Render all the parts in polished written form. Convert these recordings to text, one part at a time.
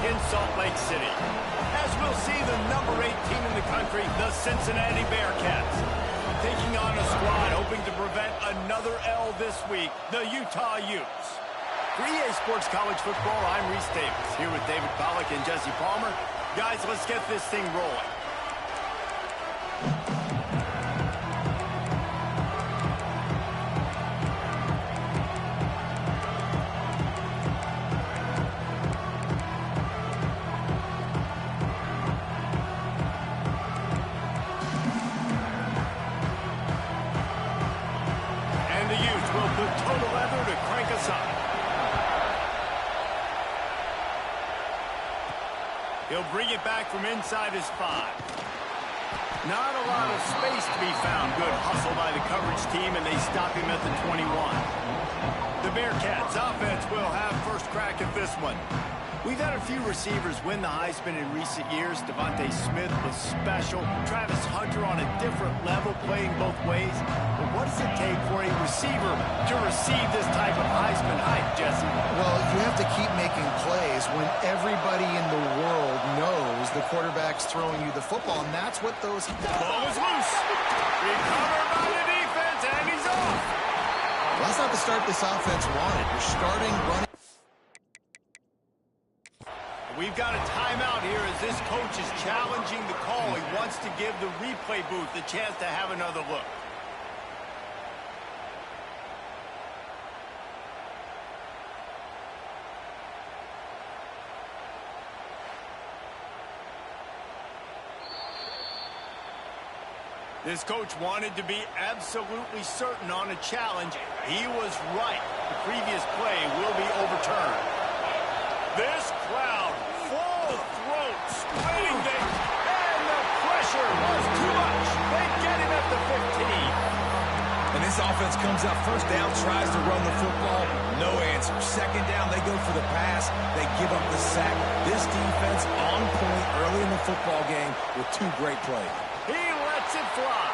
in Salt Lake City. As we'll see, the number 8 team in the country, the Cincinnati BearCats, taking on a squad hoping to prevent another L this week, the Utah Utes. For EA Sports College Football, I'm Reese Davis, here with David Pollack and Jesse Palmer. Guys, let's get this thing rolling. He'll bring it back from inside his 5. Not a lot of space to be found. Good hustle by the coverage team, and they stop him at the 21. The Bearcats offense will have first crack at this one. We've had a few receivers win the Heisman in recent years. Devontae Smith was special. Travis Hunter on a different level, playing both ways. But what does it take for a receiver to receive this type of Heisman hype, Jesse? Well, you have to keep making plays when everybody in the world knows the quarterback's throwing you the football, and that's what those... Ball is loose. Recovered by the defense, and he's off. Well, that's not the start this offense wanted. You're starting running. We've got a timeout here as this coach is challenging the call. He wants to give the replay booth the chance to have another look. This coach wanted to be absolutely certain on a challenge. He was right. The previous play will be overturned. This crowd, full throats, waiting there, and the pressure was too much. They get him at the 15. And this offense comes out first down, tries to run the football, no answer. Second down, they go for the pass, they give up the sack. This defense on point early in the football game with 2 great plays. He lets it fly.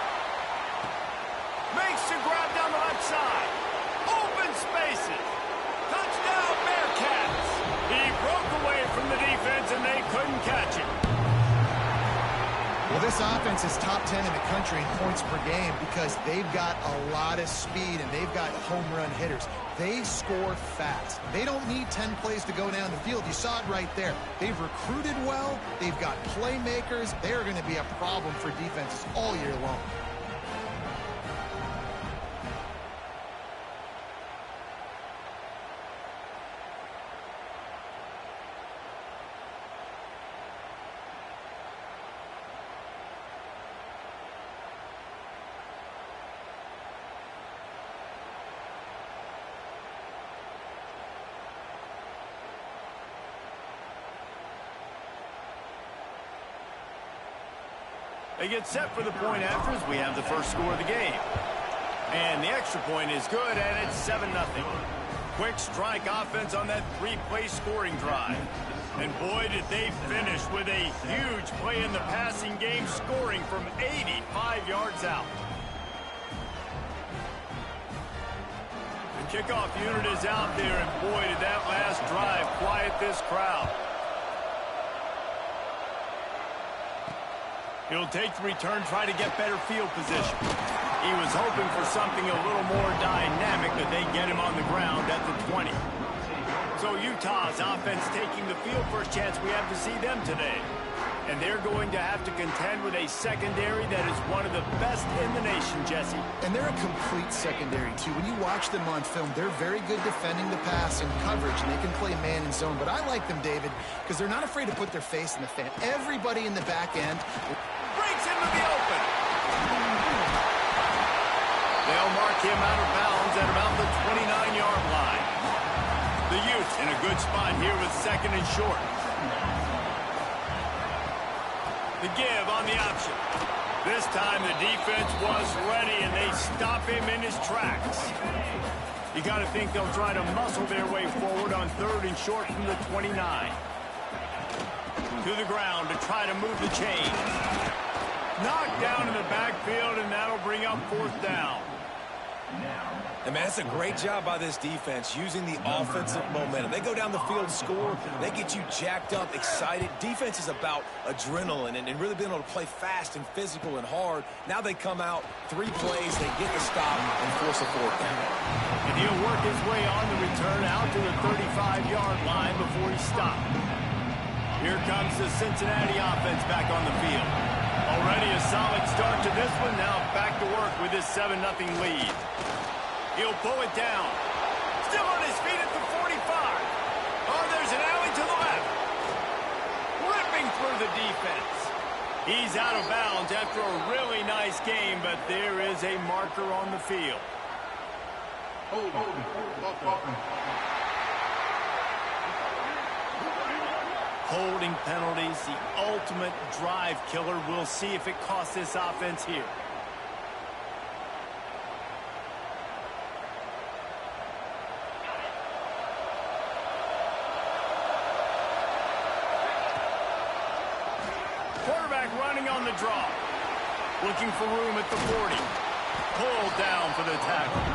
Makes the grab down the left side. Open spaces. Touchdown, Bearcats. He broke away from the defense, and they couldn't catch it. Well, this offense is top 10 in the country in points per game because they've got a lot of speed, and they've got home run hitters. They score fast. They don't need 10 plays to go down the field. You saw it right there. They've recruited well. They've got playmakers. They are going to be a problem for defenses all year long. They get set for the point after as we have the first score of the game. And the extra point is good, and it's 7-0. Quick strike offense on that 3-play scoring drive. And boy, did they finish with a huge play in the passing game, scoring from 85 yards out. The kickoff unit is out there, and boy, did that last drive quiet this crowd. He'll take the return, try to get better field position. He was hoping for something a little more dynamic, but they get him on the ground at the 20. So Utah's offense taking the field. First chance we have to see them today. And they're going to have to contend with a secondary that is one of the best in the nation, Jesse. And they're a complete secondary, too. When you watch them on film, they're very good defending the pass and coverage, and they can play man and zone. But I like them, David, because they're not afraid to put their face in the fan. Everybody in the back end breaks into the open. They'll mark him out of bounds at about the 29-yard line. The Utes in a good spot here with 2nd and short. The give on the option. This time the defense was ready, and they stop him in his tracks. You got to think they'll try to muscle their way forward on 3rd and short from the 29. To the ground to try to move the chains. Knocked down in the backfield, and that'll bring up 4th down. And, man, it's a great job by this defense using the offensive momentum. They go down the field, score, they get you jacked up, excited. Defense is about adrenaline and really being able to play fast and physical and hard. Now they come out, 3 plays, they get the stop and force a 4th down. And he'll work his way on the return out to the 35-yard line before he's stopped. Here comes the Cincinnati offense back on the field. Already a solid start to this one. Now back to work with this 7-0 lead. He'll pull it down. Still on his feet at the 45. Oh, there's an alley to the left. Ripping through the defense. He's out of bounds after a really nice game, but there is a marker on the field. Holding penalties, the ultimate drive killer. We'll see if it costs this offense here. Quarterback running on the draw. Looking for room at the 40. Pulled down for the tackle.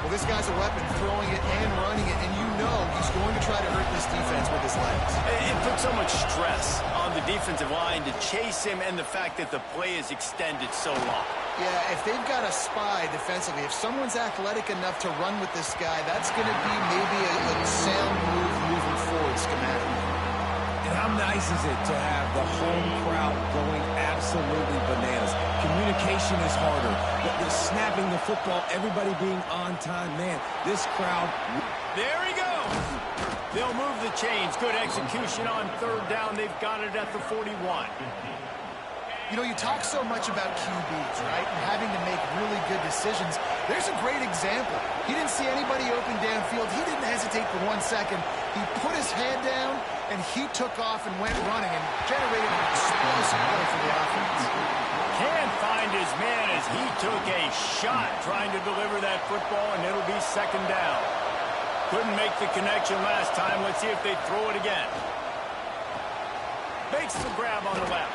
Well, this guy's a weapon, throwing it and running it, and you know he's going to try to hurt this defense with his legs. It puts so much stress on the defensive line to chase him, and the fact that the play is extended so long. Yeah, if they've got a spy defensively, if someone's athletic enough to run with this guy, that's going to be maybe a sound move moving forward schematic. And how nice is it to have the home crowd going absolutely bananas? Communication is harder. The snapping the football, everybody being on time. Man, this crowd... There he goes. They'll move the chains. Good execution on 3rd down. They've got it at the 41. You know, you talk so much about QBs, right, and having to make really good decisions. There's a great example. He didn't see anybody open downfield. He didn't hesitate for 1 second. He put his head down, and he took off and went running and generated an explosive play for the offense. Can't find his man as he took a shot trying to deliver that football, and it'll be 2nd down. Couldn't make the connection last time. Let's see if they throw it again. Makes the grab on the left.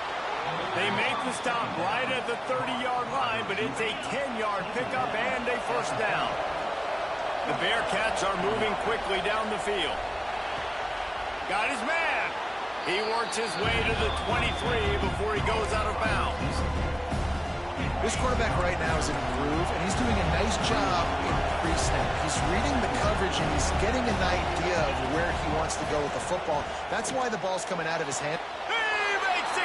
They make the stop right at the 30-yard line, but it's a 10-yard pickup and a 1st down. The Bearcats are moving quickly down the field. Got his man. He works his way to the 23 before he goes out of bounds. This quarterback right now is in a groove, and he's doing a nice job in pre-snap. He's reading the coverage, and he's getting an idea of where he wants to go with the football. That's why the ball's coming out of his hand.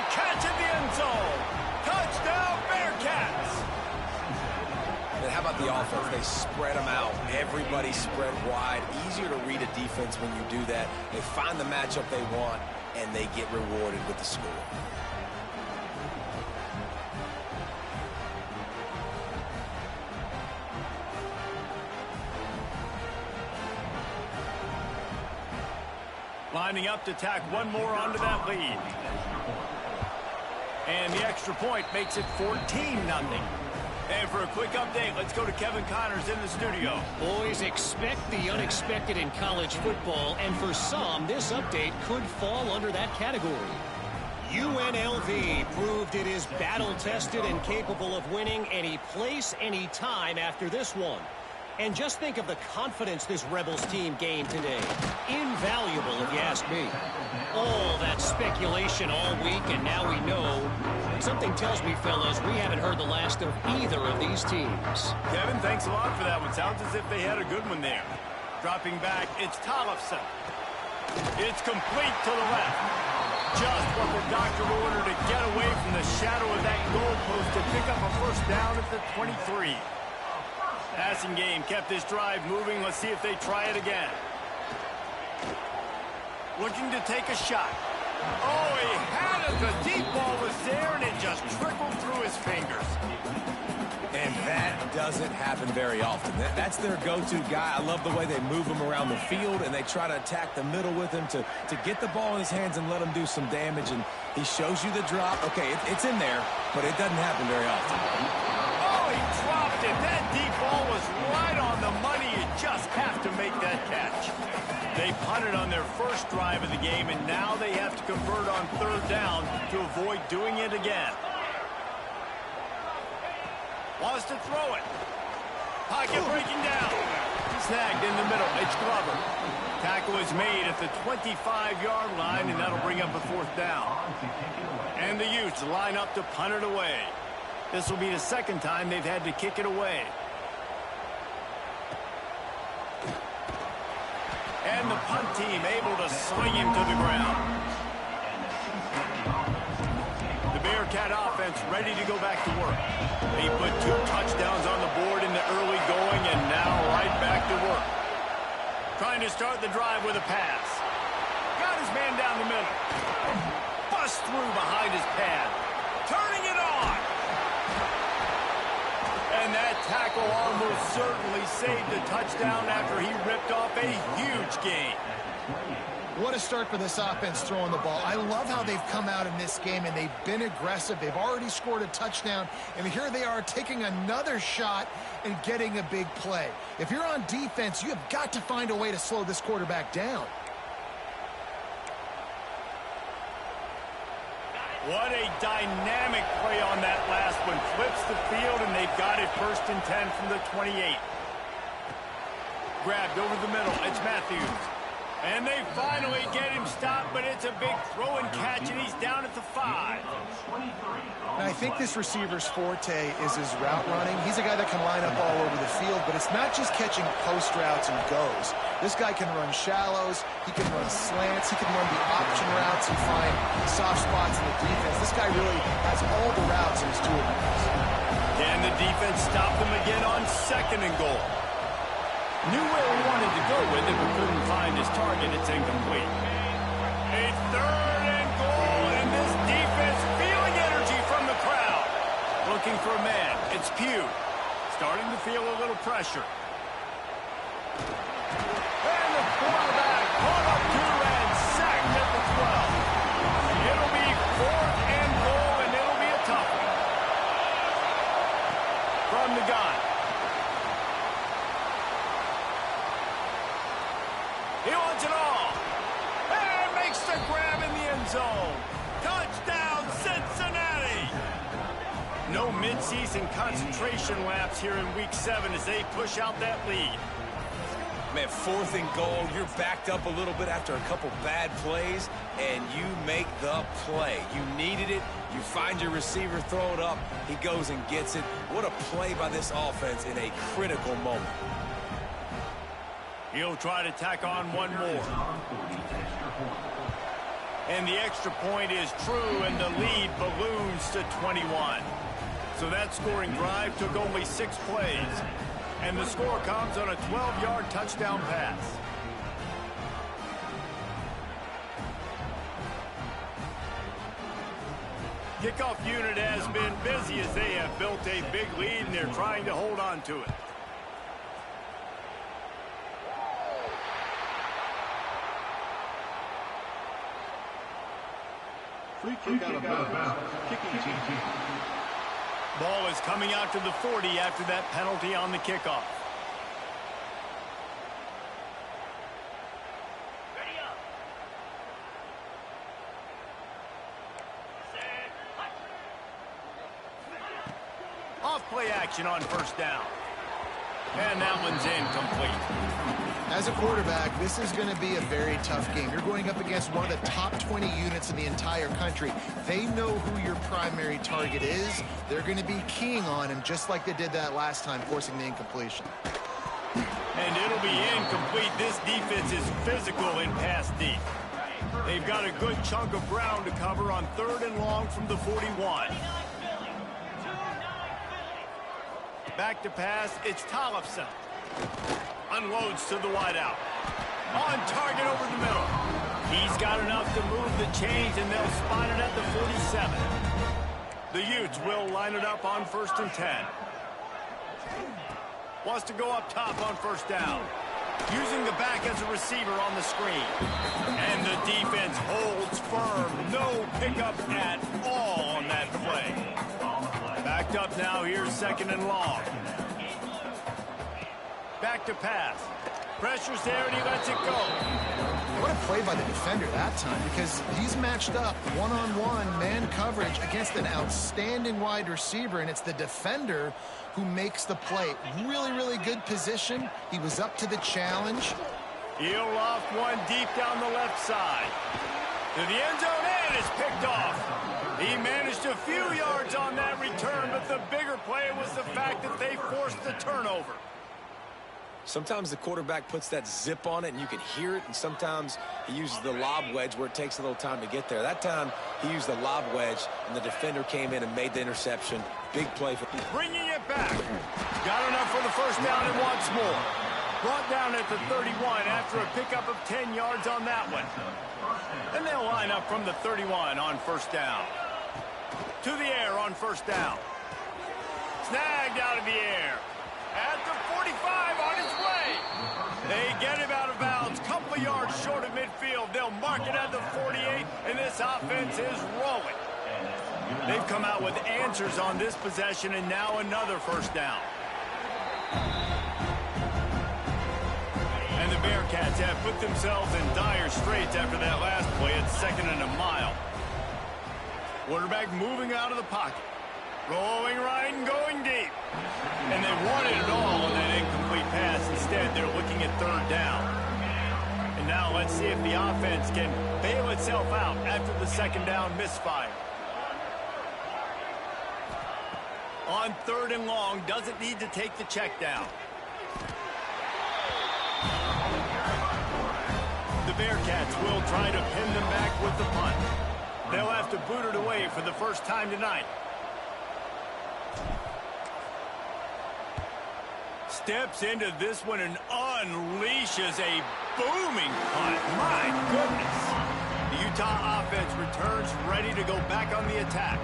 Catch in the end zone. Touchdown, Bearcats. And how about the offense? They spread them out. Everybody spread wide. Easier to read a defense when you do that. They find the matchup they want, and they get rewarded with the score. Lining up to tack one more onto that lead. And the extra point makes it 14-0. And for a quick update, let's go to Kevin Connors in the studio. Boys, expect the unexpected in college football, and for some, this update could fall under that category. UNLV proved it is battle-tested and capable of winning any place, any time after this one. And just think of the confidence this Rebels team gained today. Invaluable, if you ask me. All that speculation all week, and now we know. Something tells me, fellas, we haven't heard the last of either of these teams. Kevin, thanks a lot for that one. Sounds as if they had a good one there. Dropping back, it's Tollefson. It's complete to the left. Just what the doctor ordered to get away from the shadow of that goalpost to pick up a 1st down at the 23. Passing game kept this drive moving. Let's see if they try it again. Looking to take a shot. Oh, he had it. The deep ball was there, and it just trickled through his fingers. And that doesn't happen very often. That's their go-to guy. I love the way they move him around the field, and they try to attack the middle with him to get the ball in his hands and let him do some damage. And he shows you the drop. Okay, it's in there, but it doesn't happen very often. Oh, he dropped it. That deep ball was right on the money. You just have to make that catch. They punted on their first drive of the game, and now they have to convert on 3rd down to avoid doing it again. Wants to throw it. Pocket breaking down. Snagged in the middle. It's Glover. Tackle is made at the 25-yard line, and that'll bring up a 4th down. And the Utes line up to punt it away. This will be the 2nd time they've had to kick it away. And the punt team able to swing him to the ground. The Bearcat offense ready to go back to work. They put 2 touchdowns on the board in the early going, and now right back to work. Trying to start the drive with a pass. Got his man down the middle. Bust through behind his pad. Turning it on. And that tackle almost certainly saved a touchdown after he ripped off a huge gain. What a start for this offense throwing the ball. I love how they've come out in this game, and they've been aggressive. They've already scored a touchdown, and here they are taking another shot and getting a big play. If you're on defense, you have got to find a way to slow this quarterback down. What a dynamic play on that last one. Flips the field, and they've got it 1st and 10 from the 28. Grabbed over the middle. It's Matthews. And they finally get him stopped, but it's a big throw and catch, and he's down at the 5. And I think this receiver's forte is his route running. He's a guy that can line up all over the field, but it's not just catching post routes and goes. This guy can run shallows, he can run slants, he can run the option routes and find soft spots in the defense. This guy really has all the routes in his toolbox. Can the defense stop them again on 2nd and goal? Knew where he wanted to go with it, but couldn't find his target. It's incomplete. A 3rd and goal, and this defense feeling energy from the crowd. Looking for a man. It's Pugh. Starting to feel a little pressure. And the quarterback caught up to and sacked at the 12. It'll be 4th and goal, and it'll be a tough one. From the gun. He wants it all. And makes the grab in the end zone. Touchdown, Cincinnati. No midseason concentration laps here in Week 7 as they push out that lead. Man, 4th and goal. You're backed up a little bit after a couple bad plays, and you make the play. You needed it. You find your receiver, throw it up. He goes and gets it. What a play by this offense in a critical moment. He'll try to tack on one more. And the extra point is true, and the lead balloons to 21. So that scoring drive took only 6 plays. And the score comes on a 12-yard touchdown pass. Kickoff unit has been busy as they have built a big lead, and they're trying to hold on to it. Free kick out of bounds. Kicking team. Ball is coming out to the 40 after that penalty on the kickoff. Ready up. Off play action on 1st down. And that one's incomplete. As a quarterback, this is going to be a very tough game. You're going up against one of the top 20 units in the entire country. They know who your primary target is. They're going to be keying on him just like they did that last time, forcing the incompletion. And it'll be incomplete. This defense is physical in pass deep. They've got a good chunk of ground to cover on 3rd and long from the 41. Back to pass, it's Tollefson. Unloads to the wideout. On target over the middle. He's got enough to move the chains, and they'll spot it at the 47. The Utes will line it up on 1st and 10. Wants to go up top on 1st down. Using the back as a receiver on the screen. And the defense holds firm. No pickup at all on that play. Backed up now. Here's 2nd and long. Back to pass. Pressure's there, and he lets it go. What a play by the defender that time, because he's matched up one-on-one man coverage against an outstanding wide receiver, and it's the defender who makes the play. Really, really good position. He was up to the challenge. He'll loft one deep down the left side. To the end zone, and it's picked off. He managed a few yards on that return, but the bigger play was the fact that they forced the turnover. Sometimes the quarterback puts that zip on it and you can hear it, and sometimes he uses the lob wedge where it takes a little time to get there. That time he used the lob wedge and the defender came in and made the interception. Big play for bringing it back. Got enough for the first down and wants more. Brought down at the 31 after a pickup of 10 yards on that one. And they'll line up from the 31 on first down. To the air on first down. Snagged out of the air. At the 45 on his way. They get him out of bounds. Couple yards short of midfield. They'll mark it at the 48, and this offense is rolling. They've come out with answers on this possession, and now another first down. And the Bearcats have put themselves in dire straits after that last play at 2nd and a mile. Quarterback moving out of the pocket. Rolling right and going deep. And they wanted it all on that incomplete pass. Instead, they're looking at 3rd down. And now let's see if the offense can bail itself out after the 2nd down misfire. On 3rd and long, doesn't need to take the check down. The Bearcats will try to pin them back with the punt. They'll have to boot it away for the first time tonight. Steps into this one and unleashes a booming punt. My goodness. The Utah offense returns ready to go back on the attack.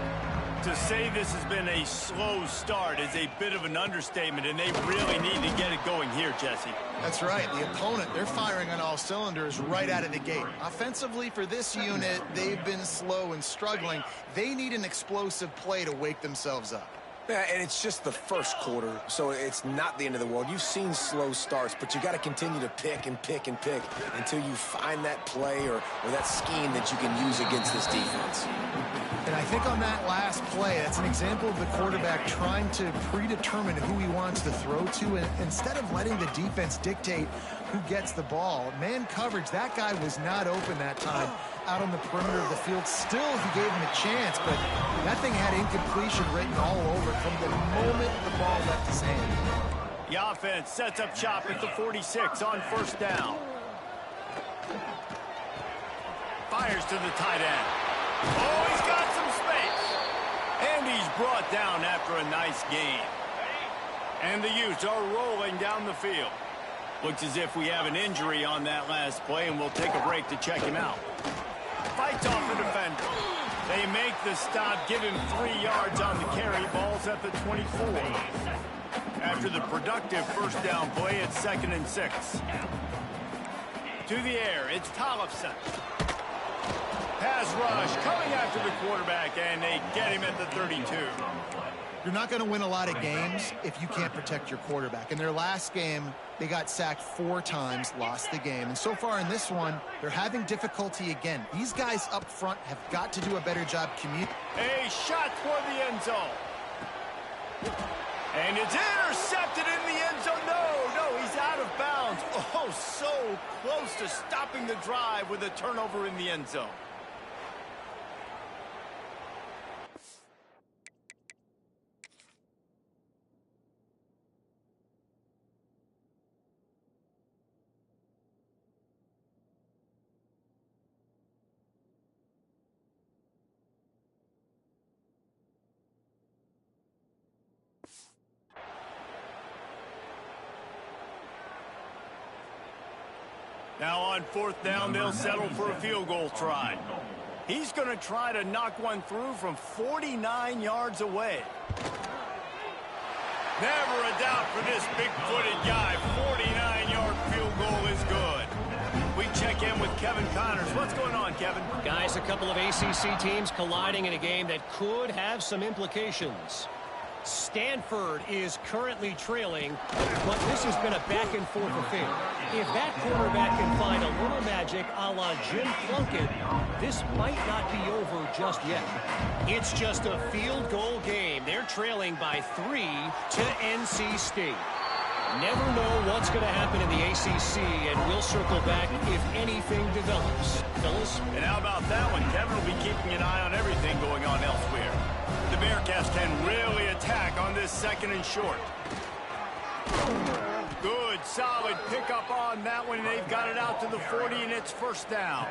To say this has been a slow start is a bit of an understatement, and they really need to get it going here, Jesse. That's right. The opponent, they're firing on all cylinders right out of the gate. Offensively, for this unit, they've been slow and struggling. They need an explosive play to wake themselves up. Yeah, and it's just the first quarter, so it's not the end of the world. You've seen slow starts, but you got to continue to pick and pick and pick until you find that play or that scheme that you can use against this defense. And I think on that last play, that's an example of the quarterback trying to predetermine who he wants to throw to, and instead of letting the defense dictate who gets the ball. Man coverage, that guy was not open that time out on the perimeter of the field. Still, he gave him a chance, but that thing had incompletion written all over it from the moment the ball left his hand. The offense sets up shop at the 46 on first down. Fires to the tight end. Oh, he's got some space. And he's brought down after a nice gain. And the Utes are rolling down the field. Looks as if we have an injury on that last play, and we'll take a break to check him out. Fights off the defender. They make the stop, give him 3 yards on the carry. Ball's at the 24. After the productive first down play, it's 2nd and 6. To the air, it's Tollefson. Pass rush coming after the quarterback, and they get him at the 32. You're not going to win a lot of games if you can't protect your quarterback. In their last game, they got sacked 4 times, lost the game. And so far in this one, they're having difficulty again. These guys up front have got to do a better job communicating. A shot toward the end zone. And it's intercepted in the end zone. No, he's out of bounds. Oh, so close to stopping the drive with a turnover in the end zone. Now on 4th down, they'll settle for a field goal try. He's going to try to knock one through from 49 yards away. Never a doubt for this big-footed guy. 49-yard field goal is good. We check in with Kevin Connors. What's going on, Kevin? Guys, a couple of ACC teams colliding in a game that could have some implications. Stanford is currently trailing, but this has been a back-and-forth affair. If that quarterback can find a little magic a la Jim Plunkett, this might not be over just yet. It's just a field goal game. They're trailing by 3 to NC State. Never know what's going to happen in the ACC, and we'll circle back if anything develops. Phyllis? And how about that one? Kevin will be keeping an eye on everything going on elsewhere. The Bearcats can really attack on this 2nd and short. Good, solid pickup on that one. They've got it out to the 40, and it's 1st down.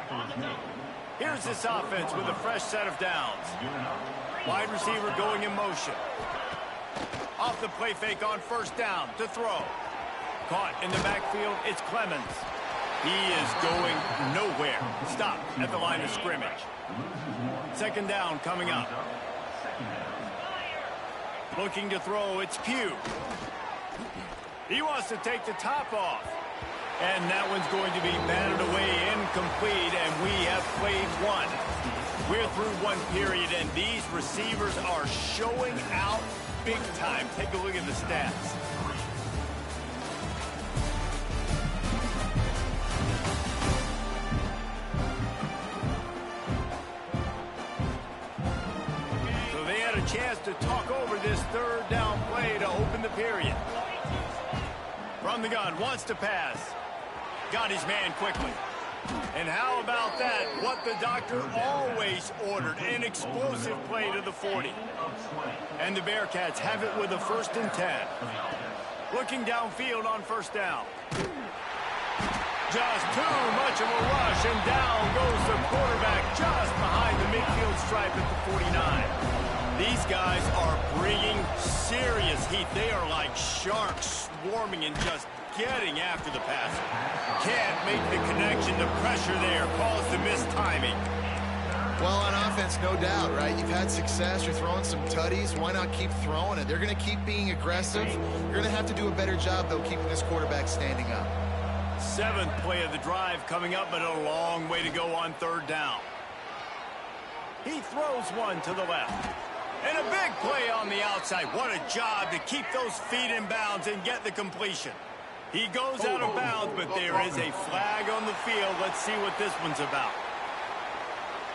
Here's this offense with a fresh set of downs. Wide receiver going in motion. Off the play fake on 1st down to throw. Caught in the backfield, it's Clemens. He is going nowhere. Stop at the line of scrimmage. 2nd down coming up. Looking to throw, it's Pugh. He wants to take the top off. And that one's going to be batted away, incomplete, and we have played one. We're through one period, and these receivers are showing out big time. Take a look at the stats. So they had a chance to talk over this 3rd down play to open the period. From the gun, wants to pass. Got his man quickly. And how about that? What the doctor always ordered, an explosive play to the 40. And the Bearcats have it with a 1st and 10. Looking downfield on 1st down. Just too much of a rush, and down goes the quarterback just behind the midfield stripe at the 49. These guys are bringing serious heat. They are like sharks swarming and just getting after the passer. Can't make the connection. The pressure there caused the missed timing. Well, on offense, no doubt, right? You've had success. You're throwing some tutties. Why not keep throwing it? They're going to keep being aggressive. You're going to have to do a better job, though, keeping this quarterback standing up. 7th play of the drive coming up, but a long way to go on 3rd down. He throws one to the left. And a big play on the outside. What a job to keep those feet in bounds and get the completion. He goes out of bounds, but there is a flag on the field. Let's see what this one's about.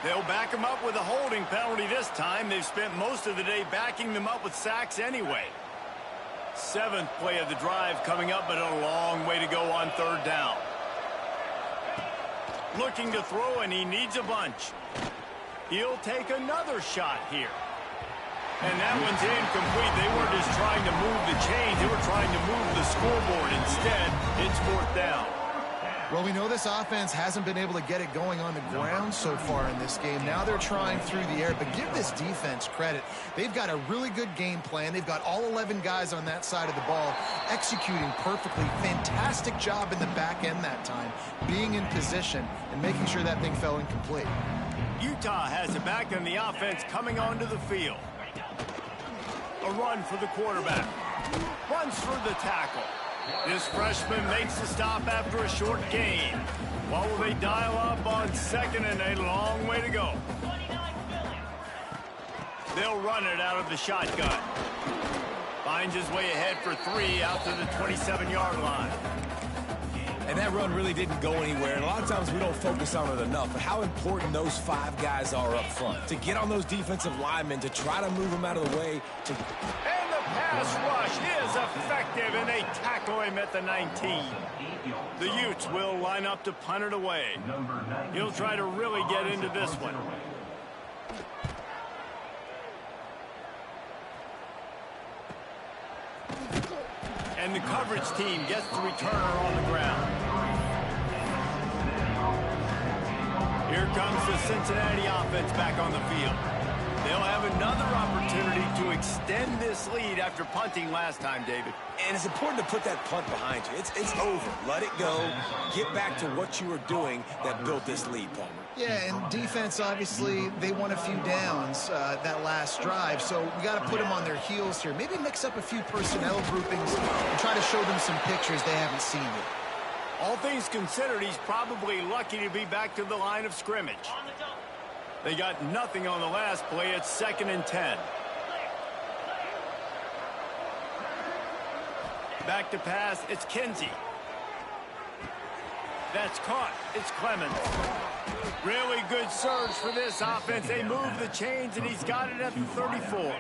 They'll back him up with a holding penalty this time. They've spent most of the day backing them up with sacks anyway. 7th play of the drive coming up, but a long way to go on 3rd down. Looking to throw, and he needs a bunch. He'll take another shot here. And that one's incomplete. They weren't just trying to move the chains. They were trying to move the scoreboard. Instead, it's 4th down. Well, we know this offense hasn't been able to get it going on the ground so far in this game. Now they're trying through the air, but give this defense credit. They've got a really good game plan. They've got all 11 guys on that side of the ball executing perfectly. Fantastic job in the back end that time, being in position and making sure that thing fell incomplete. Utah has it back, and the offense coming onto the field. A run for the quarterback. Runs for the tackle. This freshman makes the stop after a short gain. What will they dial up on 2nd, and a long way to go? They'll run it out of the shotgun. Finds his way ahead for 3 out to the 27-yard line. And that run really didn't go anywhere. And a lot of times we don't focus on it enough. But how important those 5 guys are up front. To get on those defensive linemen, to try to move them out of the way. And the pass rush is effective, and they tackle him at the 19. The Utes will line up to punt it away. He'll try to really get into this one. And the coverage team gets the returner on the ground. Here comes the Cincinnati offense back on the field. They'll have another opportunity to extend this lead after punting last time, David. And it's important to put that punt behind you. It's over. Let it go. Get back to what you were doing that built this lead, Palmer. Yeah, and defense, obviously, they won a few downs that last drive, so we got to put them on their heels here. Maybe mix up a few personnel groupings and try to show them some pictures they haven't seen yet. All things considered, he's probably lucky to be back to the line of scrimmage. They got nothing on the last play. It's 2nd and 10. Back to pass, it's Kinsey. That's caught. It's Clemens. Really good surge for this offense. They move the chains, and he's got it at the 34.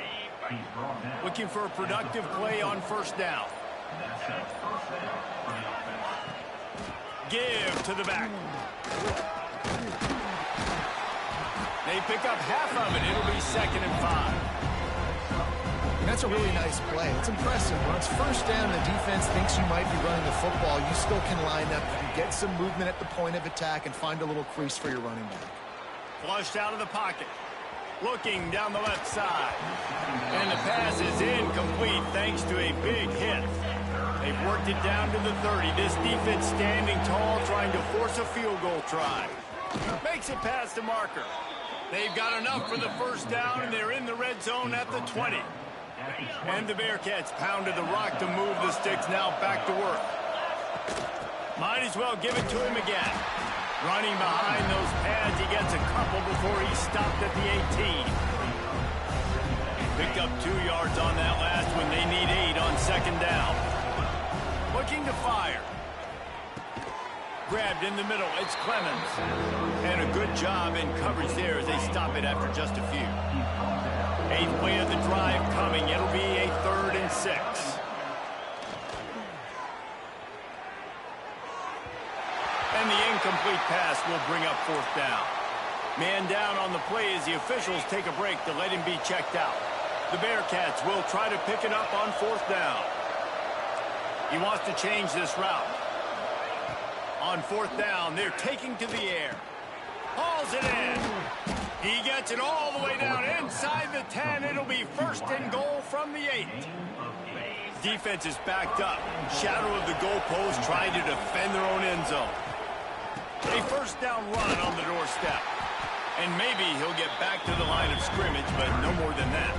Looking for a productive play on first down. Give to the back. They pick up half of it. It'll be 2nd and 5. That's a really nice play. It's impressive. When it's first down and the defense thinks you might be running the football, you still can line up and get some movement at the point of attack and find a little crease for your running back. Flushed out of the pocket. Looking down the left side. And the pass is incomplete thanks to a big hit. They've worked it down to the 30. This defense standing tall, trying to force a field goal try. Makes it past the marker. They've got enough for the first down, and they're in the red zone at the 20. And the Bearcats pounded the rock to move the sticks. Now back to work. Might as well give it to him again. Running behind those pads, he gets a couple before he stopped at the 18. Picked up 2 yards on that last one. They need 8 on second down. Looking to fire. Grabbed in the middle. It's Clemens. And a good job in coverage there as they stop it after just a few. 8th play of the drive coming. It'll be a 3rd and 6. And the incomplete pass will bring up 4th down. Man down on the play as the officials take a break to let him be checked out. The Bearcats will try to pick it up on 4th down. He wants to change this route. On 4th down, they're taking to the air. Hauls it in. He gets it all the way down inside the 10. It'll be 1st and goal from the 8. Defense is backed up. Shadow of the goalpost trying to defend their own end zone. A 1st down run on the doorstep. And maybe he'll get back to the line of scrimmage, but no more than that.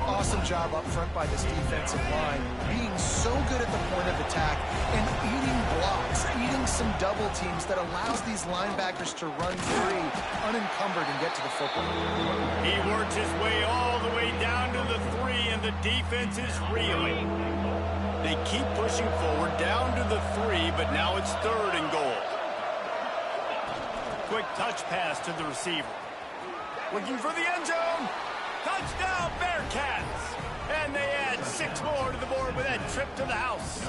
Awesome job up front by this defensive line, being so good at the point of attack and eating blocks, eating some double teams that allows these linebackers to run free, unencumbered, and get to the football. He works his way all the way down to the 3, and the defense is reeling. They keep pushing forward down to the 3, but now it's 3rd and goal. Quick touch pass to the receiver. Looking for the end zone. Touchdown, Bearcats! And they add 6 more to the board with that trip to the house.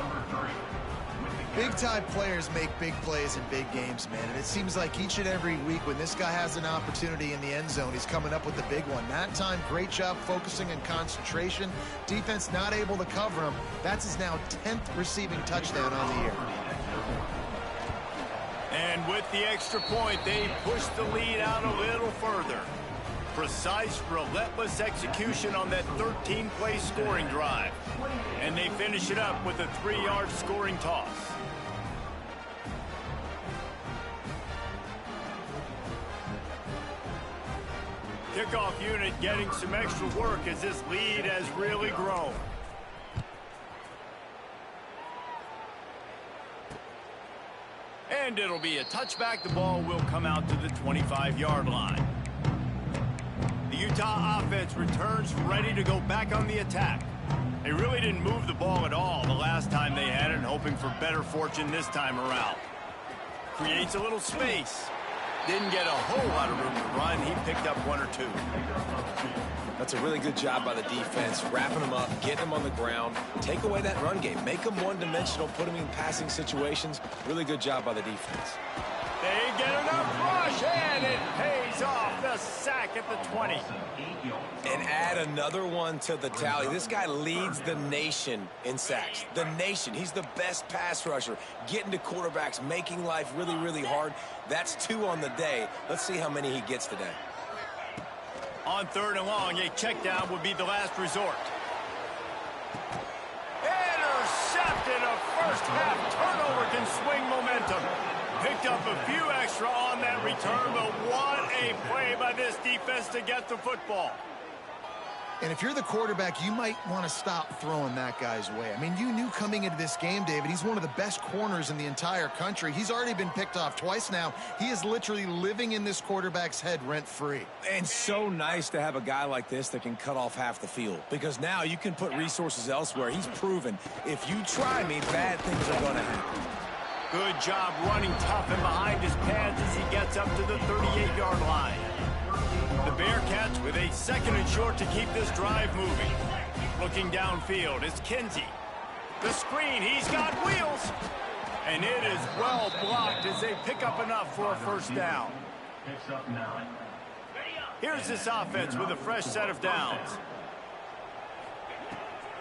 Big-time players make big plays in big games, man. And it seems like each and every week when this guy has an opportunity in the end zone, he's coming up with the big one. That time, great job focusing and concentration. Defense not able to cover him. That's his now 10th receiving touchdown on the year. And with the extra point, they push the lead out a little further. Precise, relentless execution on that 13-play scoring drive. And they finish it up with a 3-yard scoring toss. Kickoff unit getting some extra work as this lead has really grown. And it'll be a touchback. The ball will come out to the 25-yard line. The Utah offense returns ready to go back on the attack. They really didn't move the ball at all the last time they had it, hoping for better fortune this time around. Creates a little space. Didn't get a whole lot of room to run. He picked up 1 or 2. That's a really good job by the defense, wrapping them up, getting them on the ground, take away that run game, make them one-dimensional, put them in passing situations. Really good job by the defense. They get enough rush, and it pays off. The sack at the 20. And add another one to the tally. This guy leads the nation in sacks. The nation. He's the best pass rusher, getting to quarterbacks, making life really, really hard. That's 2 on the day. Let's see how many he gets today. On 3rd and long, a check down would be the last resort. Intercepted. A first-half turnover can swing momentum. Picked up a few extra on that return, but what a play by this defense to get the football. And if you're the quarterback, you might want to stop throwing that guy's way. I mean, you knew coming into this game, David, he's one of the best corners in the entire country. He's already been picked off twice now. He is literally living in this quarterback's head rent-free. And so nice to have a guy like this that can cut off half the field, because now you can put resources elsewhere. He's proven if you try me, bad things are going to happen. Good job running tough and behind his pads as he gets up to the 38-yard line. The Bearcats with a 2nd and short to keep this drive moving. Looking downfield is Kinsey. The screen, he's got wheels. And it is well blocked as they pick up enough for a first down. Here's this offense with a fresh set of downs.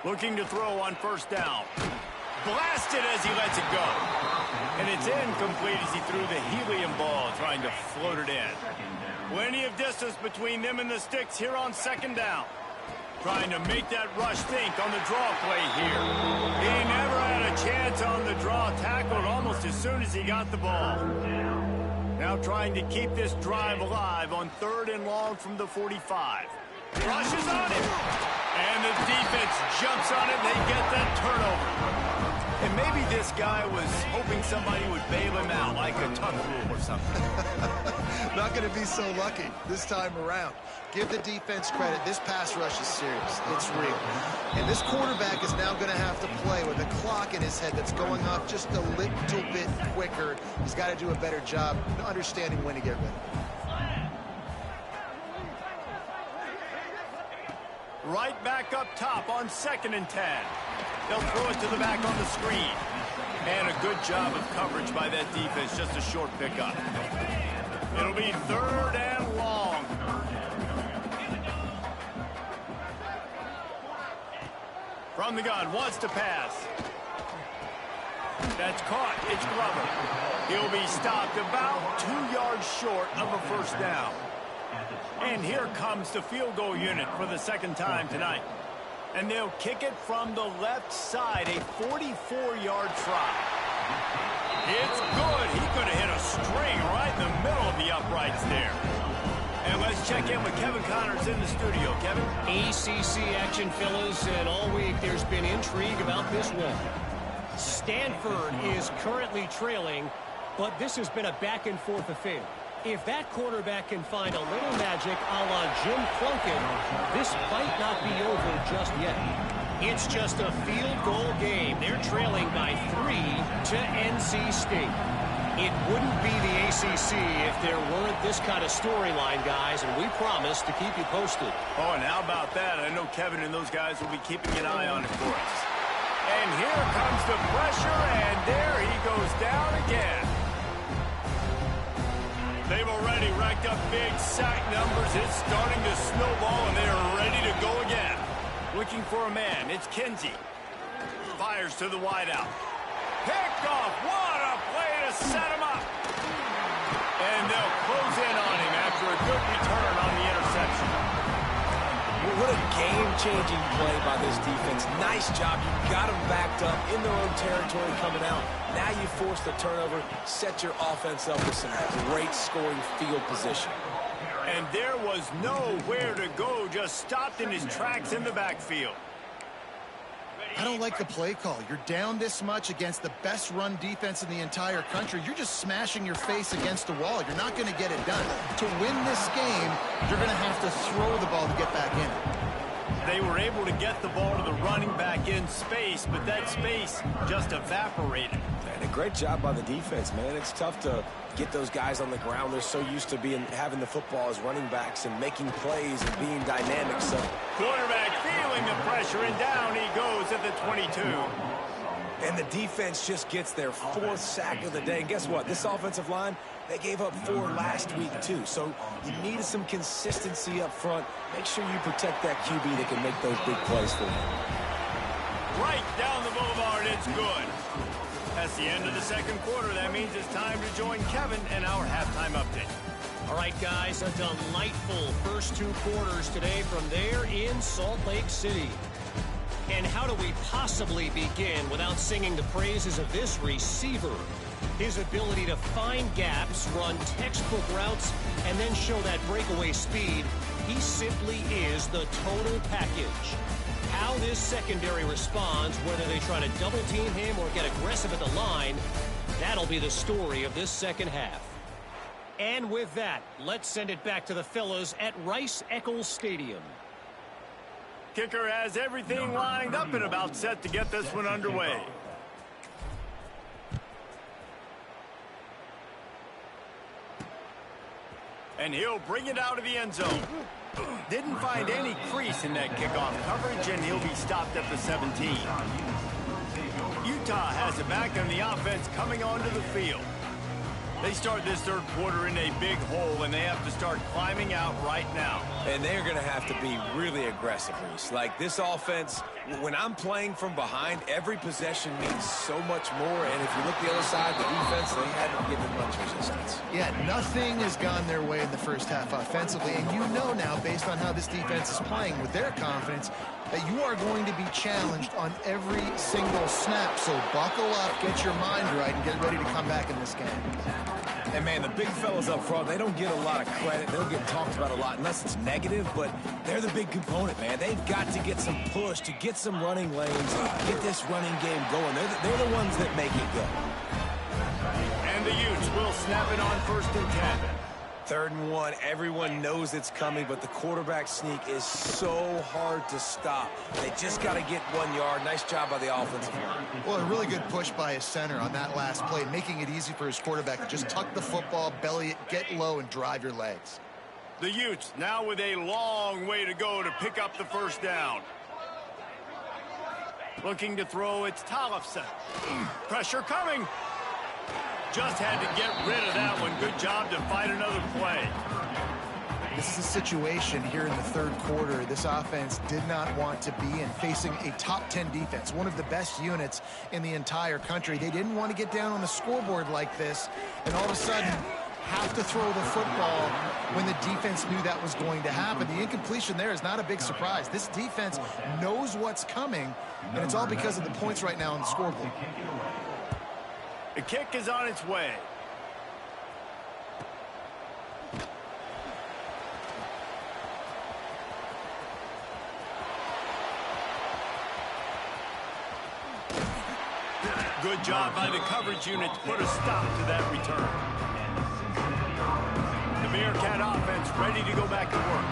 Looking to throw on first down. Blasted as he lets it go. And it's incomplete as he threw the helium ball, trying to float it in. Plenty of distance between them and the sticks here on 2nd down. Trying to make that rush think on the draw play here. He never had a chance on the draw, tackled almost as soon as he got the ball. Now trying to keep this drive alive on 3rd and long from the 45. Rushes on it. And the defense jumps on it, and they get that turnover. And maybe this guy was hoping somebody would bail him out, like a tuck rule or something. Not going to be so lucky this time around. Give the defense credit. This pass rush is serious. It's real. And this quarterback is now going to have to play with a clock in his head that's going off just a little bit quicker. He's got to do a better job understanding when to get ready. Right back up top on 2nd and 10. They'll throw it to the back on the screen. And a good job of coverage by that defense, just a short pickup. It'll be 3rd and long. From the gun, wants to pass. That's caught. It's Glover. He'll be stopped about 2 yards short of a first down. And here comes the field goal unit for the 2nd time tonight. And they'll kick it from the left side, a 44-yard try. It's good. He could have hit a string right in the middle of the uprights there. And let's check in with Kevin Connors in the studio. Kevin? ACC action, fellas, and all week there's been intrigue about this one. Stanford is currently trailing, but this has been a back-and-forth affair. If that quarterback can find a little magic a la Jim Plunkett, this might not be over just yet. It's just a field goal game. They're trailing by 3 to NC State. It wouldn't be the ACC if there weren't this kind of storyline, guys, and we promise to keep you posted. Oh, and how about that? I know Kevin and those guys will be keeping an eye on it for us. And here comes the pressure, and there he goes down again. They've already racked up big sack numbers. It's starting to snowball, and they are ready to go again. Looking for a man. It's Kinsey. Fires to the wideout. Picked off. What a play to set him up. And they'll close in on him after a good return on the interception. What a game-changing play by this defense. Nice job. You got them backed up in their own territory coming out. Now you force the turnover, set your offense up with some great scoring field position. And there was nowhere to go, just stopped in his tracks in the backfield. I don't like the play call. You're down this much against the best run defense in the entire country. You're just smashing your face against the wall. You're not going to get it done. To win this game, you're going to have to throw the ball to get back in. They were able to get the ball to the running back in space, but that space just evaporated. And a great job by the defense, man. It's tough to get those guys on the ground. They're so used to having the football as running backs and making plays and being dynamic. So quarterback feeling the pressure, and down he goes at the 22. And the defense just gets their 4th sack of the day. And guess what? This offensive line, they gave up 4 last week, too. So you need some consistency up front. Make sure you protect that QB that can make those big plays for you. Right down the boulevard, it's good. That's the end of the 2nd quarter. That means it's time to join Kevin and our halftime update. All right, guys, a delightful first 2 quarters today from there in Salt Lake City. And how do we possibly begin without singing the praises of this receiver? His ability to find gaps, run textbook routes, and then show that breakaway speed He simply is the total package. How this secondary responds, whether they try to double team him or get aggressive at the line, that'll be the story of this second half. And with that, let's send it back to the fellas at Rice-Eccles Stadium. Kicker has everything lined up and about set to get this one underway. And he'll bring it out of the end zone. Didn't find any crease in that kickoff coverage, and he'll be stopped at the 17. Utah has it back, and the offense coming onto the field. They start this third quarter in a big hole, and they have to start climbing out right now. And they're going to have to be really aggressive, Reese. Like this offense, when I'm playing from behind, every possession means so much more. And if you look the other side, the defense, they haven't given much resistance. Yeah, nothing has gone their way in the first half offensively. And you know now, based on how this defense is playing with their confidence, that you are going to be challenged on every single snap. So buckle up, get your mind right, and get ready to come back in this game. And, man, the big fellas up front, they don't get a lot of credit. They don't get talked about a lot unless it's negative, but they're the big component, man. They've got to get some push, to get some running lanes, get this running game going. They're the ones that make it go. And the Utes will snap it on 1st and 10. 3rd and 1, everyone knows it's coming, but the quarterback sneak is so hard to stop. They just got to get 1 yard. Nice job by the offensive line. Well, a really good push by his center on that last play, making it easy for his quarterback to just tuck the football, belly it, get low, and drive your legs. The Utes now with a long way to go to pick up the 1st down. Looking to throw, it's Tollefson. Pressure coming. Just had to get rid of that one. Good job to fight another play. This is a situation here in the 3rd quarter this offense did not want to be in, facing a top 10 defense, one of the best units in the entire country. They didn't want to get down on the scoreboard like this and all of a sudden have to throw the football when the defense knew that was going to happen. The incompletion there is not a big surprise. This defense knows what's coming, and it's all because of the points right now on the scoreboard. The kick is on its way. Good job by the coverage unit to put a stop to that return. The Bearcat offense ready to go back to work.